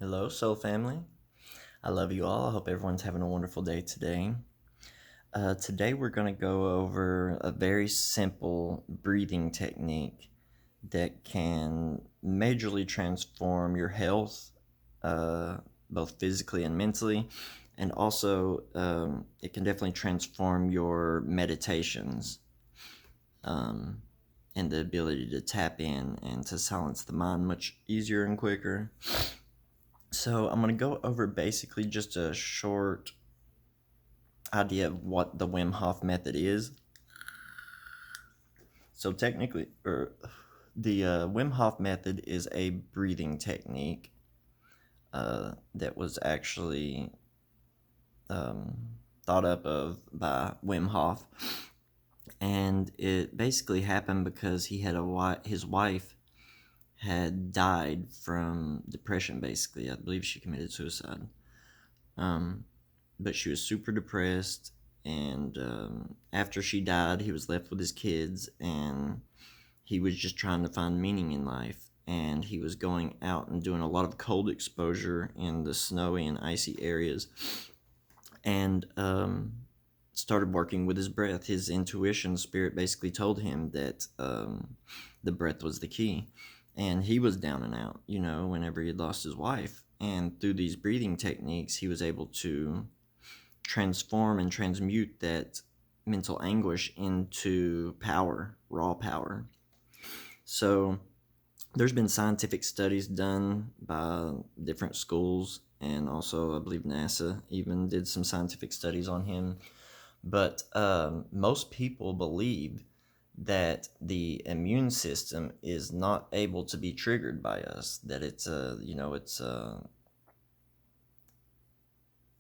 Hello, soul family. I love you all. I hope everyone's having a wonderful day today. Today, we're going to go over a very simple breathing technique that can majorly transform your health, uh, both physically and mentally. And also, it can definitely transform your meditations um, and the ability to tap in and to silence the mind much easier and quicker. So I'm going to go over basically just a short idea of what the Wim Hof method is. So technically, the Wim Hof method is a breathing technique that was actually um, thought up of by Wim Hof, and it basically happened because his wife had died from depression. Basically, I believe she committed suicide. Um, but she was super depressed. And after she died, he was left with his kids, and he was just trying to find meaning in life. And he was going out and doing a lot of cold exposure in the snowy and icy areas, and started working with his breath. His intuition, spirit basically told him that the breath was the key. And he was down and out, whenever he had lost his wife. And through these breathing techniques, he was able to transform and transmute that mental anguish into power, raw power. So there's been scientific studies done by different schools, and also I believe NASA even did some scientific studies on him. But most people believe that the immune system is not able to be triggered by us, that it's a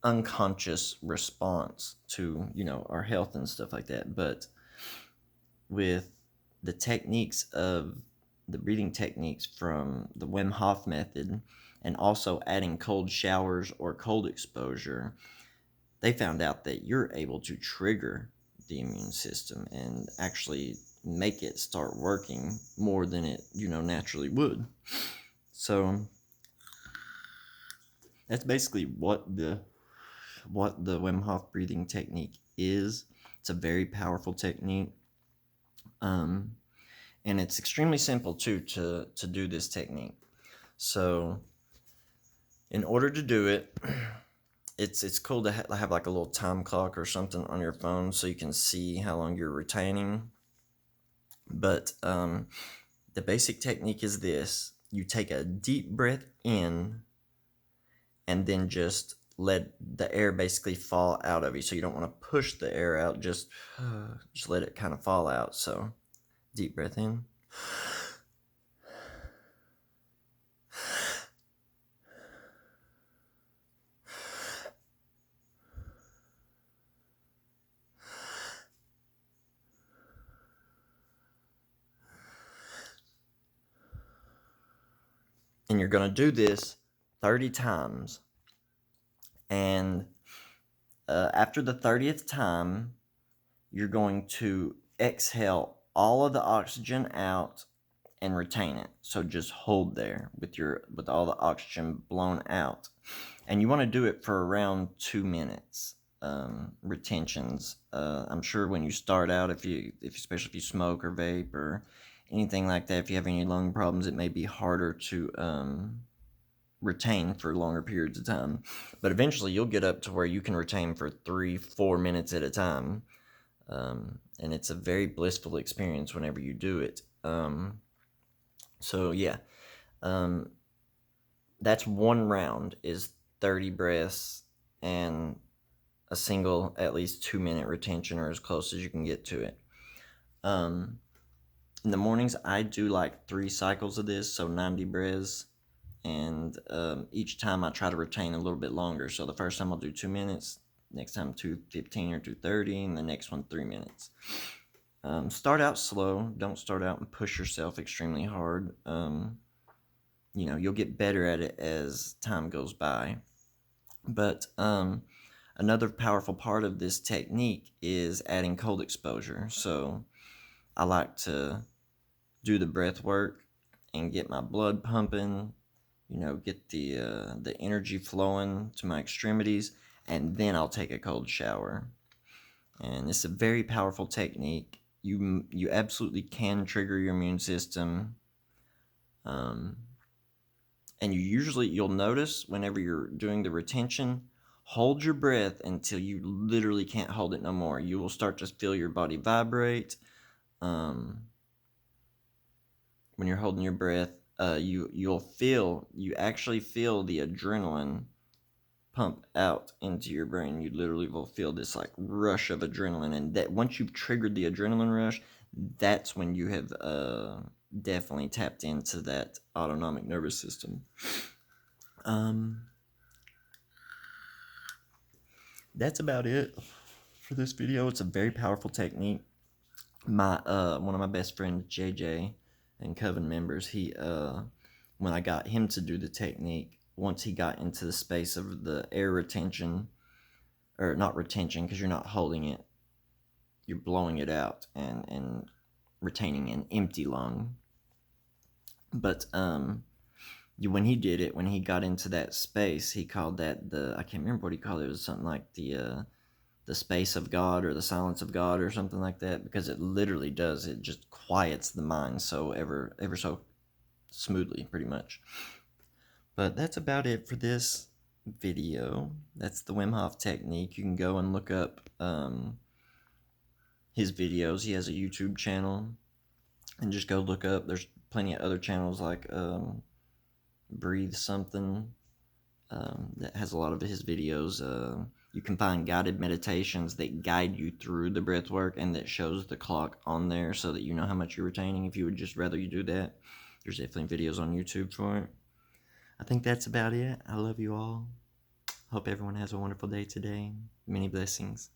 unconscious response to our health and stuff like that. But with the techniques of the breathing techniques from the Wim Hof method, and also adding cold showers or cold exposure, they found out that you're able to trigger the immune system and actually make it start working more than it naturally would. So that's basically what the Wim Hof breathing technique is. It's a very powerful technique. Um, and it's extremely simple too to do this technique. So in order to do it, it's cool to have like a little time clock or something on your phone so you can see how long you're retaining. But the basic technique is this: you take a deep breath in, and then just let the air basically fall out of you. So you don't want to push the air out, just let it kind of fall out. So deep breath in. And you're going to do this 30 times. And after the 30th time, you're going to exhale all of the oxygen out and retain it. So just hold there with all the oxygen blown out. And you want to do it for around 2 minutes. Retentions. I'm sure when you start out, especially if you smoke or vape or anything like that, if you have any lung problems, it may be harder to retain for longer periods of time. But eventually, you'll get up to where you can retain for 3-4 minutes at a time. And it's a very blissful experience whenever you do it. So yeah, um, that's one round is 30 breaths and a single at least 2-minute retention, or as close as you can get to it. In the mornings, I do like 3 cycles of this, so 90 breaths, and each time I try to retain a little bit longer. So the first time I'll do 2 minutes, next time 2:15 or 2:30, and the next one 3 minutes. Start out slow. Don't start out and push yourself extremely hard. You'll get better at it as time goes by. But another powerful part of this technique is adding cold exposure. So I like to do the breath work and get my blood pumping get the energy flowing to my extremities, and then I'll take a cold shower. And it's a very powerful technique. You absolutely can trigger your immune system. Um, and you'll notice whenever you're doing the retention, hold your breath until you literally can't hold it no more. You will start to feel your body vibrate. When you're holding your breath, you actually feel the adrenaline pump out into your brain. You literally will feel this like rush of adrenaline, and that once you've triggered the adrenaline rush, that's when you have definitely tapped into that autonomic nervous system. That's about it for this video. It's a very powerful technique. My one of my best friends, JJ, and Coven members, he when I got him to do the technique, once he got into the space of the air retention, or not retention, because you're not holding it, you're blowing it out and retaining an empty lung. But when he did it, when he got into that space, he called that I can't remember what he called it. It was something like the space of God, or the silence of God, or something like that, because it literally does. It just quiets the mind so ever so smoothly, pretty much. But that's about it for this video. That's the Wim Hof technique. You can go and look up his videos. He has a YouTube channel, and just go look up. There's plenty of other channels like Breathe Something that has a lot of his videos. You can find guided meditations that guide you through the breath work, and that shows the clock on there so that you know how much you're retaining if you would just rather you do that. There's definitely videos on YouTube for it. I think that's about it. I love you all. Hope everyone has a wonderful day today. Many blessings.